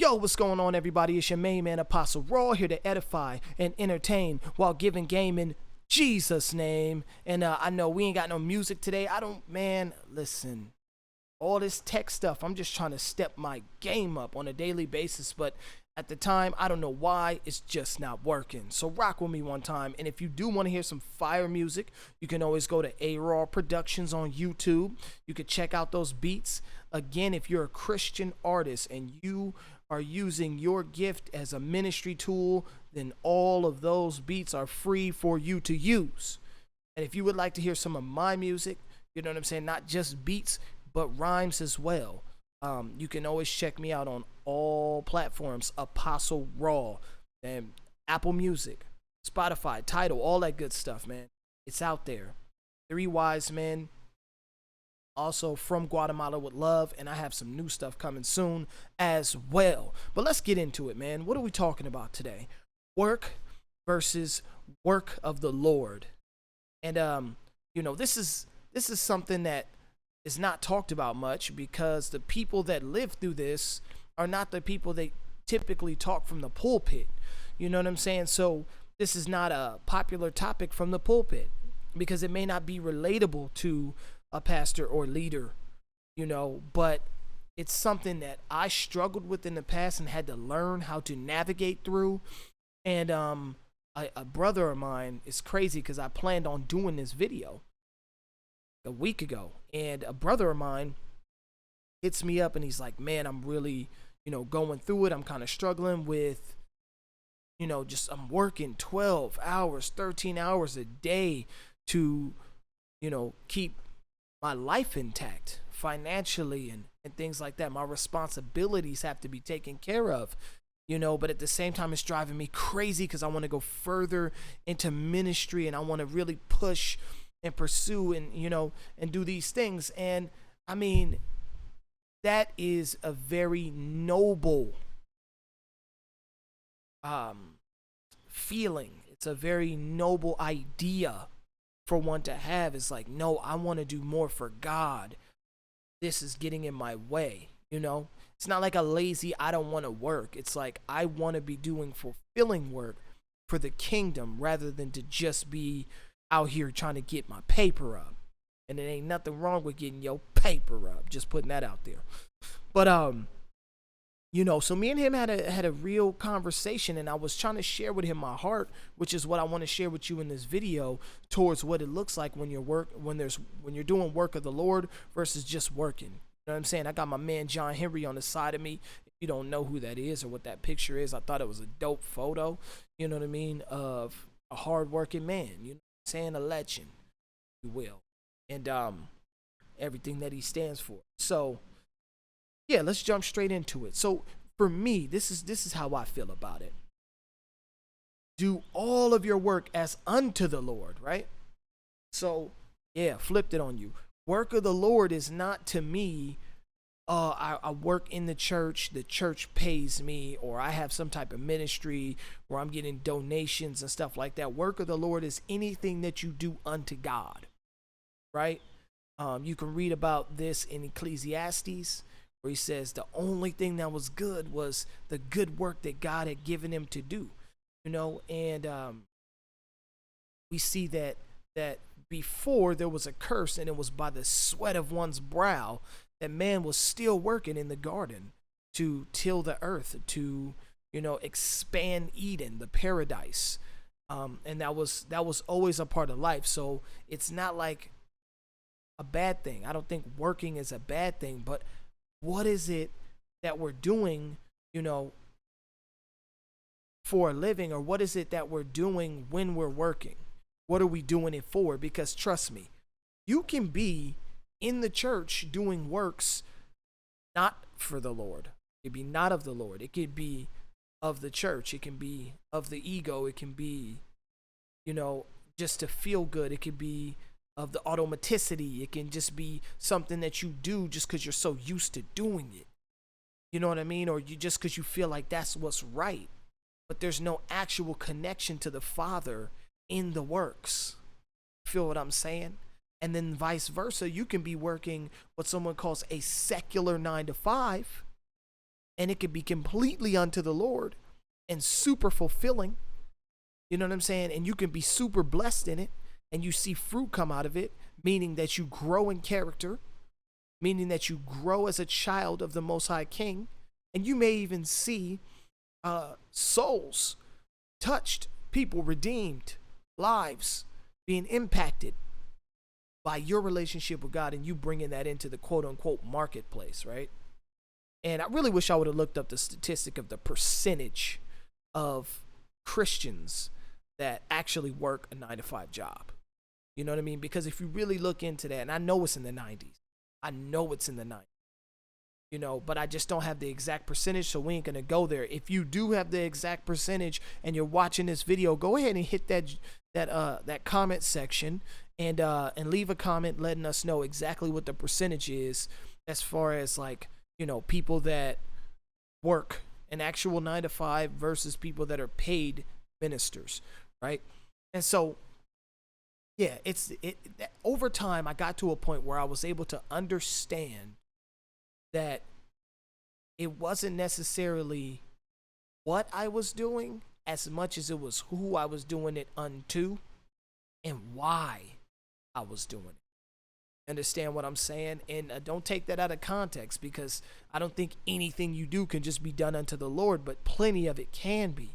Yo, what's going on, everybody? It's your main man, Apostle Raw, here to edify and entertain while giving game in Jesus' name. And I know we ain't got no music today. Man, listen, all this tech stuff, I'm just trying to step my game up on a daily basis. But at the time, I don't know why, it's just not working. So rock with me one time. And if you do want to hear some fire music, you can always go to A-Raw Productions on YouTube. You can check out those beats. Again, if you're a Christian artist and you are using your gift as a ministry tool, then all of those beats are free for you to use. And if you would like to hear some of my music, you know what I'm saying, not just beats, but rhymes as well, you can always check me out on all platforms, Apostle Raw, and Apple Music, Spotify, Tidal, all that good stuff, man. It's out there. Three Wise Men, also from Guatemala with love, and I have some new stuff coming soon as well. But let's get into it, man. What are we talking about today? Work versus work of the Lord. And this is something that is not talked about much, because the people that live through this are not the people that typically talk from the pulpit. You know what I'm saying? So this is not a popular topic from the pulpit, because it may not be relatable to a pastor or leader, but it's something that I struggled with in the past and had to learn how to navigate through. And a brother of mine, is crazy because I planned on doing this video a week ago, and a brother of mine hits me up and he's like, man, I'm really, going through it. I'm kind of struggling with, I'm working 12 hours, 13 hours a day to, keep my life intact financially and things like that. My responsibilities have to be taken care of, but at the same time, it's driving me crazy because I want to go further into ministry and I want to really push and pursue and, and do these things. And I mean, that is a very noble feeling. It's a very noble idea for one to have. Is like, no, I want to do more for God. This is getting in my way. It's not like a lazy, I don't want to work. It's like, I want to be doing fulfilling work for the kingdom rather than to just be out here trying to get my paper up. And there ain't nothing wrong with getting your paper up. Just putting that out there. But so me and him had a real conversation, and I was trying to share with him my heart, which is what I want to share with you in this video, towards what it looks like when you're doing work of the Lord versus just working. You know what I'm saying? I got my man John Henry on the side of me. If you don't know who that is or what that picture is, I thought it was a dope photo, you know what I mean, of a hardworking man, you know what I'm saying, a legend, if you will, and everything that he stands for. So yeah, let's jump straight into it. So for me, this is how I feel about it. Do all of your work as unto the Lord, right? So yeah, flipped it on you. Work of the Lord is not to me, I work in the church pays me, or I have some type of ministry where I'm getting donations and stuff like that. Work of the Lord is anything that you do unto God, right? You can read about this in Ecclesiastes, where he says the only thing that was good was the good work that God had given him to do, and we see that before there was a curse, and it was by the sweat of one's brow that man was still working in the garden to till the earth, to expand Eden, the paradise, and that was always a part of life. So it's not like a bad thing. I don't think working is a bad thing, but what is it that we're doing, for a living, or what is it that we're doing when we're working? What are we doing it for? Because trust me, you can be in the church doing works not for the Lord. It could be not of the Lord. It could be of the church. It can be of the ego. It can be, just to feel good. It could be of the automaticity. It can just be something that you do just because you're so used to doing it. You know what I mean? Or you just because you feel like that's what's right. But there's no actual connection to the Father in the works. Feel what I'm saying? And then vice versa, you can be working what someone calls a secular 9 to 5, and it could be completely unto the Lord and super fulfilling. You know what I'm saying? And you can be super blessed in it, and you see fruit come out of it, meaning that you grow in character, meaning that you grow as a child of the Most High King, and you may even see souls touched, people redeemed, lives being impacted by your relationship with God, and you bringing that into the quote unquote marketplace, right? And I really wish I would have looked up the statistic of the percentage of Christians that actually work a 9-to-5 job. You know what I mean? Because if you really look into that, and I know it's in the 90s, I know it's in the 90s, you know, but I just don't have the exact percentage, so we ain't gonna go there. If you do have the exact percentage and you're watching this video, go ahead and hit that comment section and leave a comment letting us know exactly what the percentage is, as far as, like, you know, people that work an actual 9-to-5 versus people that are paid ministers, right? And so, yeah, over time I got to a point where I was able to understand that it wasn't necessarily what I was doing as much as it was who I was doing it unto and why I was doing it. Understand what I'm saying? And don't take that out of context, because I don't think anything you do can just be done unto the Lord, but plenty of it can be.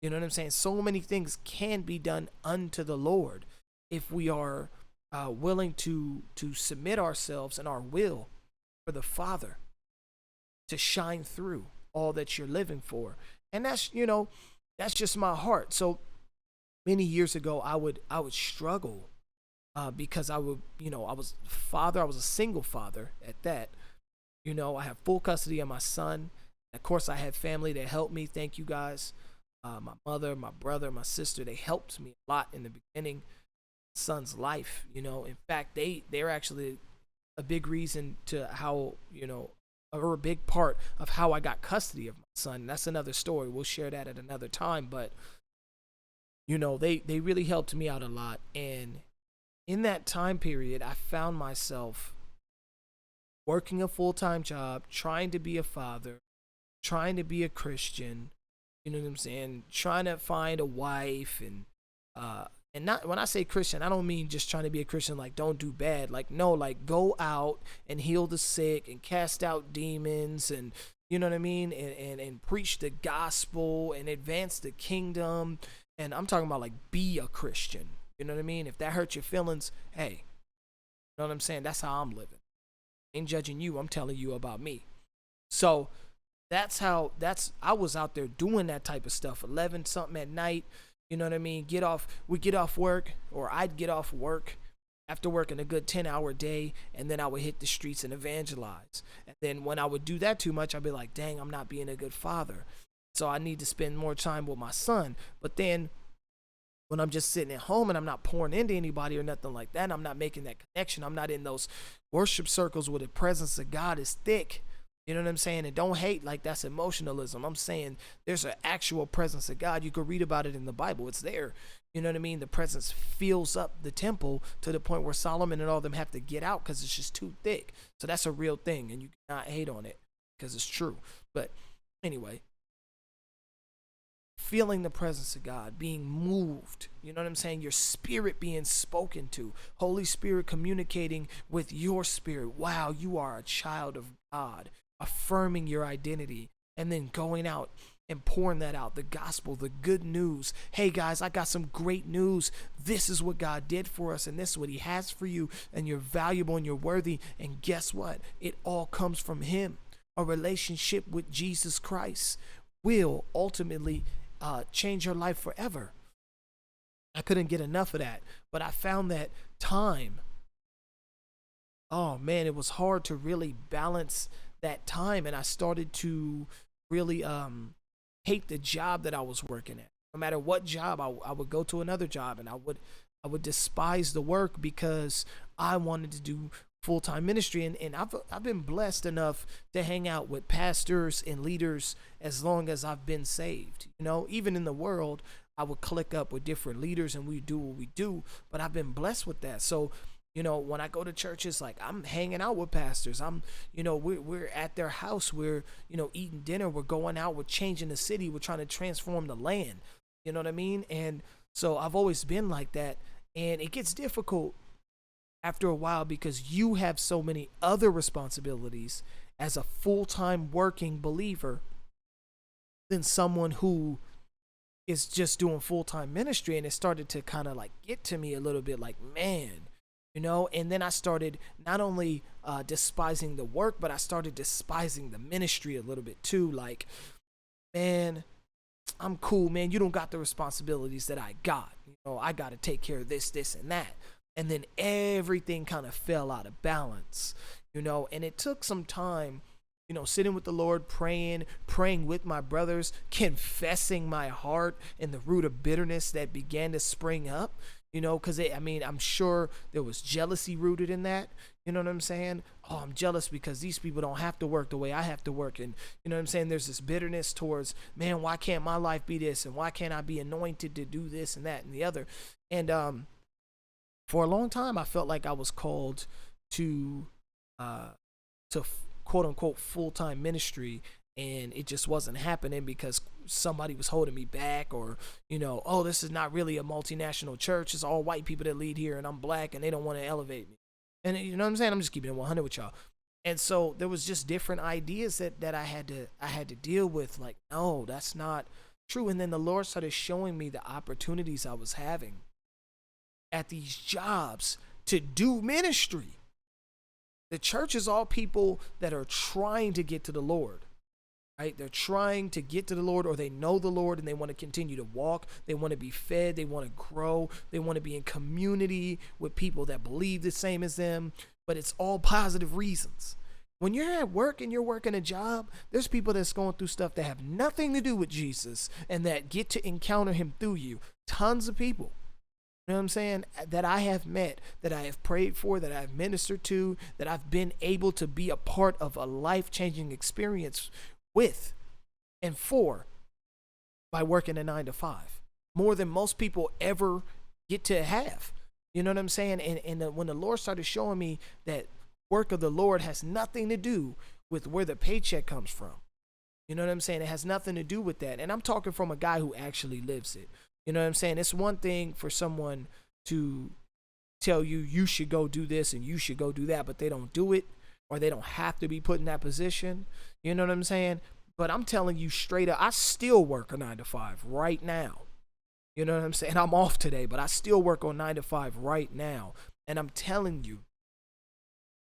You know what I'm saying? So many things can be done unto the Lord if we are willing to submit ourselves and our will for the Father to shine through all that you're living for. And that's, you know, that's just my heart. So many years ago, I would struggle because I would, you know, I was a single father at that. You know, I have full custody of my son. Of course, I had family that helped me. Thank you guys. My mother, my brother, my sister, they helped me a lot in the beginning. Son's life, you know. In fact, they're actually a big reason to how, you know, or a big part of how I got custody of my son. And that's another story. We'll share that at another time. But, you know, they really helped me out a lot. And in that time period, I found myself working a full-time job, trying to be a father, trying to be a Christian, you know what I'm saying? Trying to find a wife, and not, when I say Christian, I don't mean just trying to be a Christian like don't do bad. Like, no, like go out and heal the sick and cast out demons, and you know what I mean? And preach the gospel and advance the kingdom. And I'm talking about like be a Christian. You know what I mean? If that hurts your feelings, hey, you know what I'm saying? That's how I'm living. Ain't judging you. I'm telling you about me. So I was out there doing that type of stuff, 11 something at night. You know what I mean? We'd get off work, or I'd get off work after working a good 10-hour day, and then I would hit the streets and evangelize. And then when I would do that too much, I'd be like, dang, I'm not being a good father. So I need to spend more time with my son. But then when I'm just sitting at home and I'm not pouring into anybody or nothing like that, I'm not making that connection, I'm not in those worship circles where the presence of God is thick. You know what I'm saying? And don't hate like that's emotionalism. I'm saying there's an actual presence of God. You can read about it in the Bible. It's there. You know what I mean? The presence fills up the temple to the point where Solomon and all of them have to get out because it's just too thick. So that's a real thing, and you cannot hate on it because it's true. But anyway, feeling the presence of God, being moved, you know what I'm saying? Your spirit being spoken to, Holy Spirit communicating with your spirit. Wow, you are a child of God, affirming your identity, and then going out and pouring that out, the gospel, the good news. Hey guys, I got some great news. This is what God did for us, and this is what he has for you, and you're valuable and you're worthy. And guess what? It all comes from him. A relationship with Jesus Christ will ultimately change your life forever. I couldn't get enough of that, but I found that time, oh man, it was hard to really balance that time, and I started to really hate the job that I was working at. No matter what job, I would go to another job, and I would despise the work because I wanted to do full-time ministry. And I've been blessed enough to hang out with pastors and leaders as long as I've been saved. You know, even in the world, I would click up with different leaders and we do what we do, but I've been blessed with that. So, You know, when I go to churches, like I'm hanging out with pastors. We're at their house. We're, eating dinner. We're going out. We're changing the city. We're trying to transform the land. You know what I mean? And so I've always been like that. And it gets difficult after a while because you have so many other responsibilities as a full-time working believer than someone who is just doing full-time ministry. And it started to kind of like get to me a little bit like, man, and then I started not only despising the work, but I started despising the ministry a little bit too. Like, man, I'm cool, man. You don't got the responsibilities that I got. I got to take care of this, and that. And then everything kind of fell out of balance, and it took some time, sitting with the Lord, praying with my brothers, confessing my heart and the root of bitterness that began to spring up, because I'm sure there was jealousy rooted in that. You know what I'm saying? Oh, I'm jealous because these people don't have to work the way I have to work. And you know what I'm saying? There's this bitterness towards, man, why can't my life be this? And why can't I be anointed to do this and that and the other? And for a long time, I felt like I was called to quote unquote full-time ministry, and it just wasn't happening because somebody was holding me back, or oh, this is not really a multinational church, it's all white people that lead here and I'm black and they don't want to elevate me. And you know what I'm saying? I'm just keeping it 100 with y'all. And so there was just different ideas that I had to deal with, like, no, that's not true. And then the Lord started showing me the opportunities I was having at these jobs to do ministry. The church is all people that are trying to get to the Lord, right? They're trying to get to the Lord, or they know the Lord and they want to continue to walk. They want to be fed. They want to grow. They want to be in community with people that believe the same as them, but it's all positive reasons. When you're at work and you're working a job, there's people that's going through stuff that have nothing to do with Jesus and that get to encounter him through you. Tons of people. You know what I'm saying? That I have met, that I have prayed for, that I've ministered to, that I've been able to be a part of a life-changing experience with and for by working a 9-to-5. More than most people ever get to have. You know what I'm saying? And when the Lord started showing me that work of the Lord has nothing to do with where the paycheck comes from. You know what I'm saying? It has nothing to do with that. And I'm talking from a guy who actually lives it. You know what I'm saying? It's one thing for someone to tell you you should go do this and you should go do that, but they don't do it, or they don't have to be put in that position. You know what I'm saying? But I'm telling you straight up, I still work a 9-to-5 right now. You know what I'm saying? I'm off today, but I still work on 9-to-5 right now. And I'm telling you,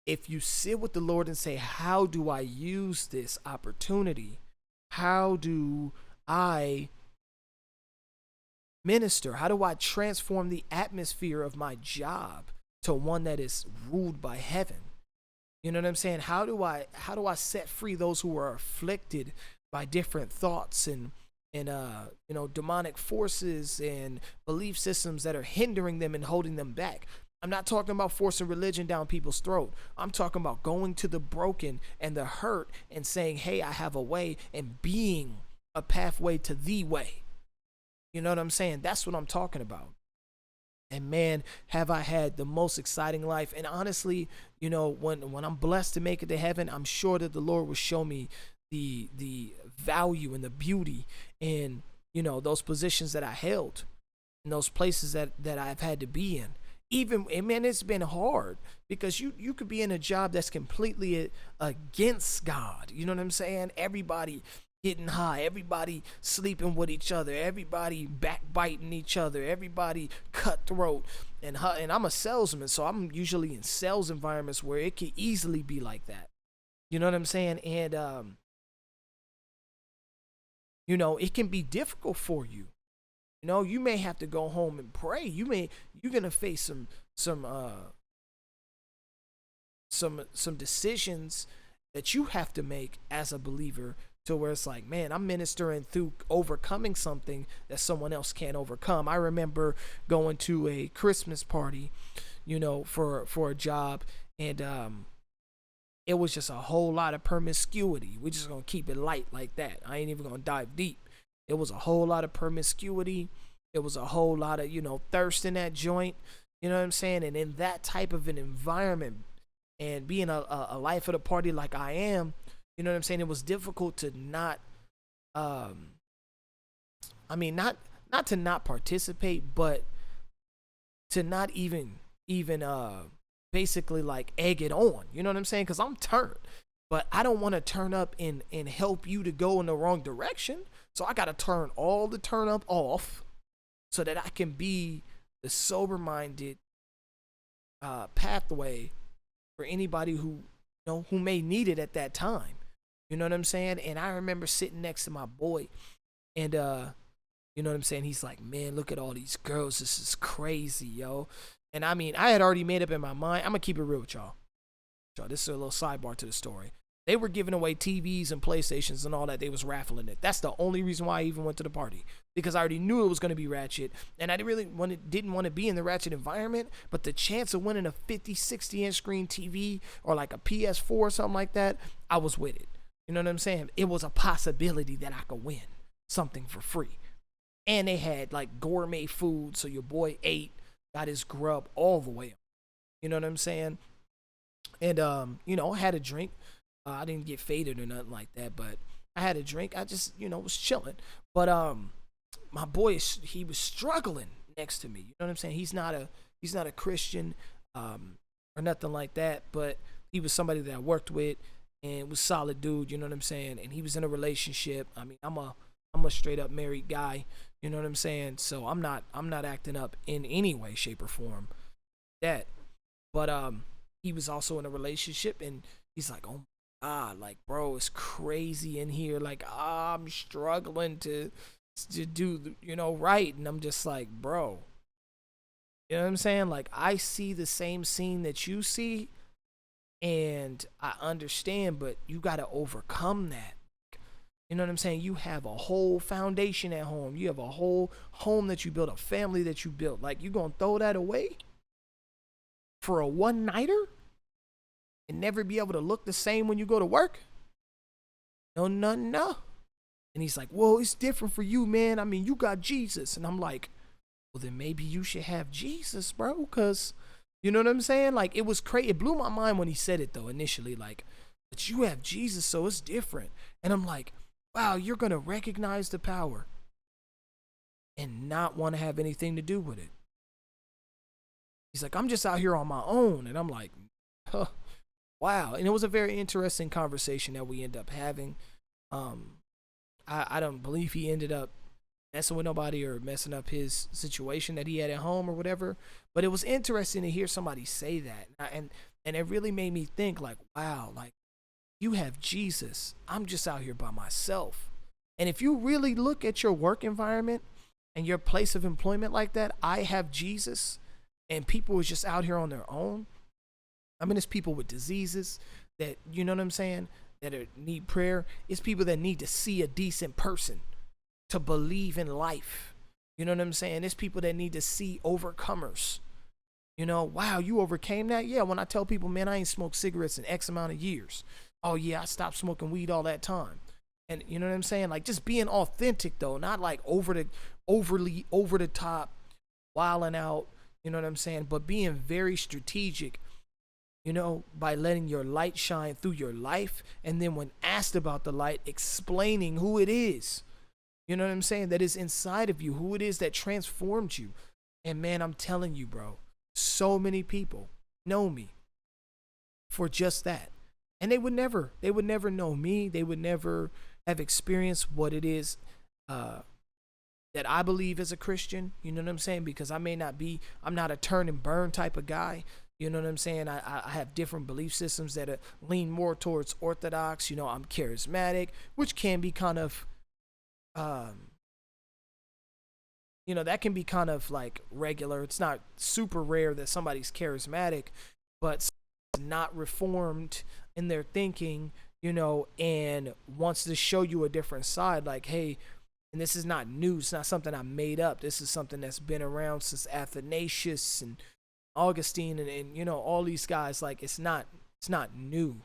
if you sit with the Lord and say, how do I use this opportunity? How do I minister? How do I transform the atmosphere of my job to one that is ruled by heaven? You know what I'm saying? How do I set free those who are afflicted by different thoughts and demonic forces and belief systems that are hindering them and holding them back? I'm not talking about forcing religion down people's throat. I'm talking about going to the broken and the hurt and saying, hey, I have a way, and being a pathway to the way. You know what I'm saying? That's what I'm talking about. And man, have I had the most exciting life. And honestly, when I'm blessed to make it to heaven, I'm sure that the Lord will show me the value and the beauty in, those positions that I held, in those places that I've had to be in. Even, and man, it's been hard because you could be in a job that's completely against God. You know what I'm saying? Everybody getting high, everybody sleeping with each other, everybody backbiting each other, everybody cutthroat. And I'm a salesman, so I'm usually in sales environments where it could easily be like that. You know what I'm saying? And it can be difficult for you. You may have to go home and pray. You're gonna face some decisions that you have to make as a believer, to where it's like, man, I'm ministering through overcoming something that someone else can't overcome. I remember going to a Christmas party, for a job, and it was just a whole lot of promiscuity. We're just gonna keep it light like that. I ain't even gonna dive deep. It was a whole lot of promiscuity. It was a whole lot of, thirst in that joint. You know what I'm saying? And in that type of an environment, and being a life of the party like I am, you know what I'm saying? It was difficult to not, um, I mean, not to not participate, but to not even basically like egg it on. You know what I'm saying? Because I'm turned, but I don't want to turn up and help you to go in the wrong direction. So I got to turn all the turn up off so that I can be the sober minded pathway for anybody who who may need it at that time. You know what I'm saying? And I remember sitting next to my boy, and you know what I'm saying? He's like, man, look at all these girls. This is crazy, yo. And I mean, I had already made up in my mind. I'm gonna keep it real with y'all. This is a little sidebar to the story. They were giving away TVs and PlayStations and all that. They was raffling it. That's the only reason why I even went to the party, because I already knew it was going to be ratchet, and I didn't want to be in the ratchet environment. But the chance of winning a 50, 60-inch screen TV or like a PS4 or something like that, I was with it. You know what I'm saying? It was a possibility that I could win something for free. And they had like gourmet food, so your boy ate, got his grub all the way up. You know what I'm saying? And I had a drink. I didn't get faded or nothing like that, but I had a drink. I just, was chilling. But my boy, he was struggling next to me. You know what I'm saying? He's not a Christian or nothing like that, but he was somebody that I worked with and was solid dude. You know what I'm saying? And he was in a relationship. I mean, I'm a straight up married guy. You know what I'm saying? So I'm not acting up in any way, shape, or form. That, but he was also in a relationship, and he's like, oh. Like, bro, it's crazy in here. Like, I'm struggling to do, right. And I'm just like, bro, you know what I'm saying? Like, I see the same scene that you see, and I understand, but you got to overcome that. You know what I'm saying? You have a whole foundation at home. You have a whole home that you built, a family that you built. Like, you going to throw that away for a one-nighter? And never be able to look the same when you go to work? No. And he's like, well, it's different for you, man. I mean, you got Jesus. And I'm like, well, then maybe you should have Jesus, bro. Because, you know what I'm saying? Like, it was crazy. It blew my mind when he said it, though, initially. Like, but you have Jesus, so it's different. And I'm like, wow, you're going to recognize the power and not want to have anything to do with it. He's like, I'm just out here on my own. And I'm like, huh. Wow. And it was a very interesting conversation that we ended up having. I don't believe he ended up messing with nobody or messing up his situation that he had at home or whatever. But it was interesting to hear somebody say that. And it really made me think, like, wow, like, you have Jesus. I'm just out here by myself. And if you really look at your work environment and your place of employment like that, I have Jesus, and people is just out here on their own. I mean, it's people with diseases that, you know what I'm saying, that need prayer. It's people that need to see a decent person to believe in life. You know what I'm saying? It's people that need to see overcomers. Wow, you overcame that? Yeah, when I tell people, man, I ain't smoked cigarettes in X amount of years. Oh, yeah, I stopped smoking weed all that time. And you know what I'm saying? Like, just being authentic, though, not like overly over the top, wilding out, you know what I'm saying? But being very strategic, by letting your light shine through your life, and then when asked about the light, explaining who it is, you know what I'm saying, that is inside of you, who it is that transformed you. And man, I'm telling you, bro, so many people know me for just that. And they would never know me. They would never have experienced what it is that I believe as a Christian, you know what I'm saying? Because I'm not a turn and burn type of guy. You know what I'm saying? I have different belief systems that lean more towards Orthodox. I'm charismatic, which can be kind of, that can be kind of like regular. It's not super rare that somebody's charismatic, but not reformed in their thinking, and wants to show you a different side. Like, hey, and this is not new. It's not something I made up. This is something that's been around since Athanasius and Augustine and all these guys. Like, it's not new.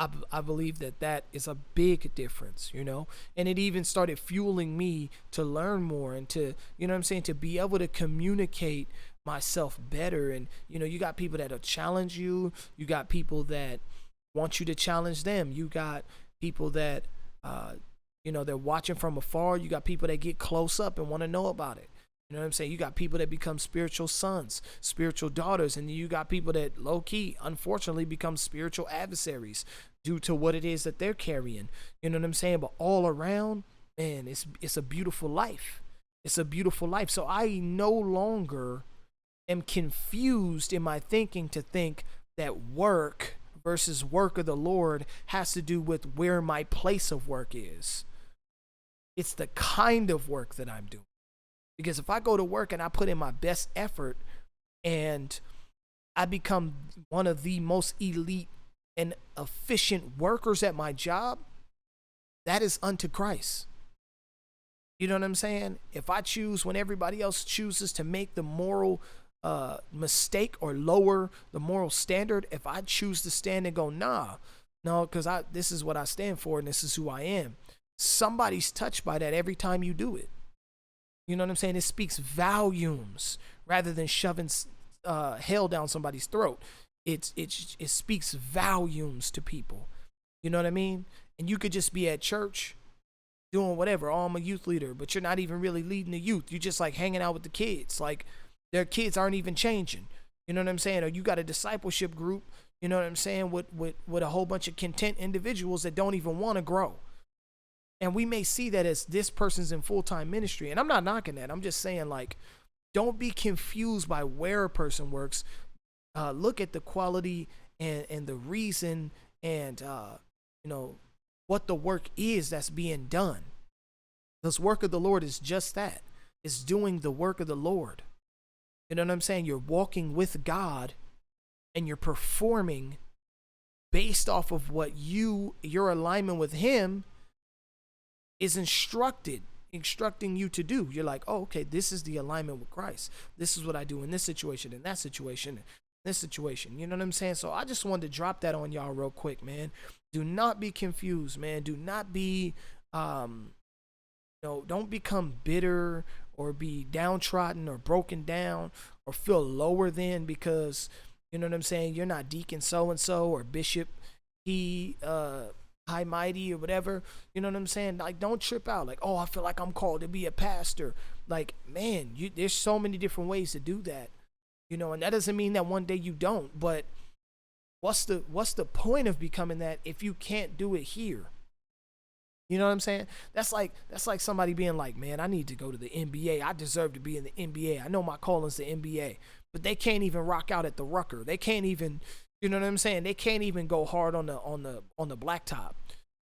I believe that that is a big difference, you know, and it even started fueling me to learn more and to, you know what I'm saying, to be able to communicate myself better. And, you know, you got people that'll challenge you. You got people that want you to challenge them. You got people that, you know, they're watching from afar. You got people that get close up and want to know about it. You know what I'm saying? You got people that become spiritual sons, spiritual daughters, and you got people that low key, unfortunately, become spiritual adversaries due to what it is that they're carrying. You know what I'm saying? But all around, man, it's a beautiful life. It's a beautiful life. So I no longer am confused in my thinking to think that work versus work of the Lord has to do with where my place of work is. It's the kind of work that I'm doing. Because if I go to work and I put in my best effort and I become one of the most elite and efficient workers at my job, that is unto Christ. You know what I'm saying? If I choose when everybody else chooses to make the moral mistake or lower the moral standard, if I choose to stand and go, no, because this is what I stand for and this is who I am. Somebody's touched by that every time you do it. You know what I'm saying? It speaks volumes rather than shoving hell down somebody's throat. It speaks volumes to people. You know what I mean? And you could just be at church doing whatever. Oh, I'm a youth leader, but you're not even really leading the youth. You're just like hanging out with the kids. Like their kids aren't even changing. You know what I'm saying? Or you got a discipleship group, you know what I'm saying, with a whole bunch of content individuals that don't even want to grow. And we may see that as this person's in full-time ministry. And I'm not knocking that. I'm just saying, like, don't be confused by where a person works. Look at the quality and the reason and, you know, what the work is that's being done. This work of the Lord is just that. It's doing the work of the Lord. You know what I'm saying? You're walking with God and you're performing based off of what your alignment with Him is instructing you to do. You're like, oh, okay, this is the alignment with Christ. This is what I do in this situation, in that situation, in this situation. You know what I'm saying? So I just wanted to drop that on y'all real quick, man. Do not be confused, man. Do not be, don't become bitter or be downtrodden or broken down or feel lower than because, you know what I'm saying, you're not deacon so-and-so or bishop high mighty or whatever. You know what I'm saying? Like, don't trip out. Like, oh, I feel like I'm called to be a pastor. Like, man, there's so many different ways to do that. You know, and that doesn't mean that one day you don't. But what's the point of becoming that if you can't do it here? You know what I'm saying? That's like somebody being like, man, I need to go to the NBA. I deserve to be in the NBA. I know my calling's the NBA, but they can't even rock out at the Rucker. They can't even. You know what I'm saying? They can't even go hard on the blacktop.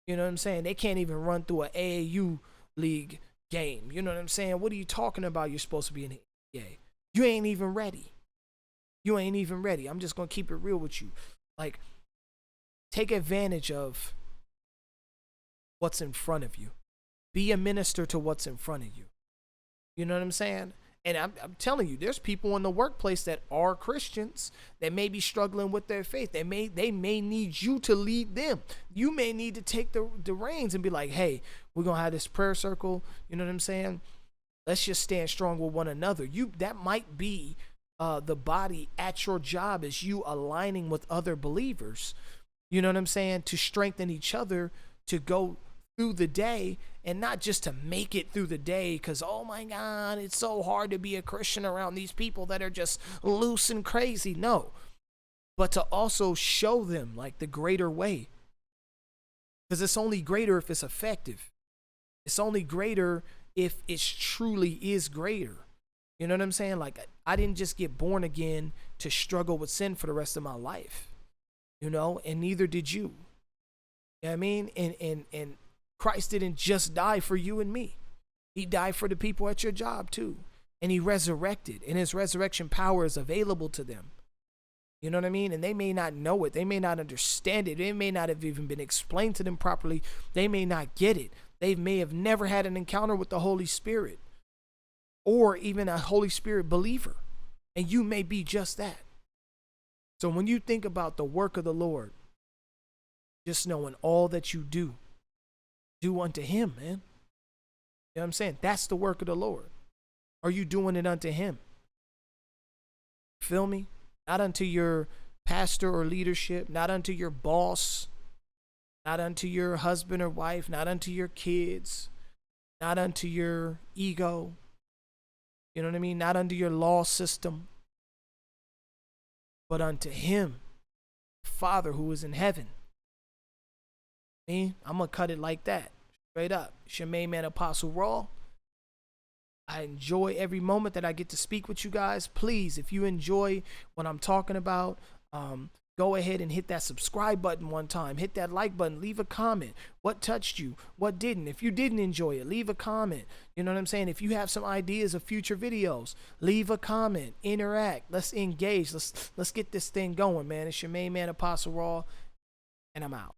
You know what I'm saying? They can't even run through an AAU league game. You know what I'm saying? What are you talking about? You're supposed to be in the NBA. You ain't even ready. You ain't even ready. I'm just gonna keep it real with you. Like, take advantage of what's in front of you. Be a minister to what's in front of you. You know what I'm saying? And I'm telling you, there's people in the workplace that are Christians that may be struggling with their faith. They may need you to lead them. You may need to take the reins and be like, hey, we're going to have this prayer circle. You know what I'm saying? Let's just stand strong with one another. That might be the body at your job is you aligning with other believers. You know what I'm saying? To strengthen each other to go through the day, and not just to make it through the day because, oh my God, it's so hard to be a Christian around these people that are just loose and crazy. No, but to also show them like the greater way, because it's only greater if it's effective. It's only greater if it truly is greater. You know what I'm saying? Like, I didn't just get born again to struggle with sin for the rest of my life, you know, and neither did you. You know what I mean? And Christ didn't just die for you and me. He died for the people at your job too. And he resurrected, and his resurrection power is available to them. You know what I mean? And they may not know it. They may not understand it. It may not have even been explained to them properly. They may not get it. They may have never had an encounter with the Holy Spirit or even a Holy Spirit believer. And you may be just that. So when you think about the work of the Lord, Just knowing all that you do unto him, man. You know what I'm saying? That's the work of the Lord. Are you doing it unto him? Feel me? Not unto your pastor or leadership, not unto your boss, not unto your husband or wife, not unto your kids, not unto your ego. You know what I mean? Not unto your law system, but unto him, Father who is in heaven. I'm going to cut it like that. Straight up. It's your main man, Apostle Raw. I enjoy every moment that I get to speak with you guys. Please, if you enjoy what I'm talking about, go ahead and hit that subscribe button one time. Hit that like button. Leave a comment. What touched you? What didn't? If you didn't enjoy it, leave a comment. You know what I'm saying? If you have some ideas of future videos, leave a comment. Interact. Let's engage. Let's get this thing going, man. It's your main man, Apostle Raw, and I'm out.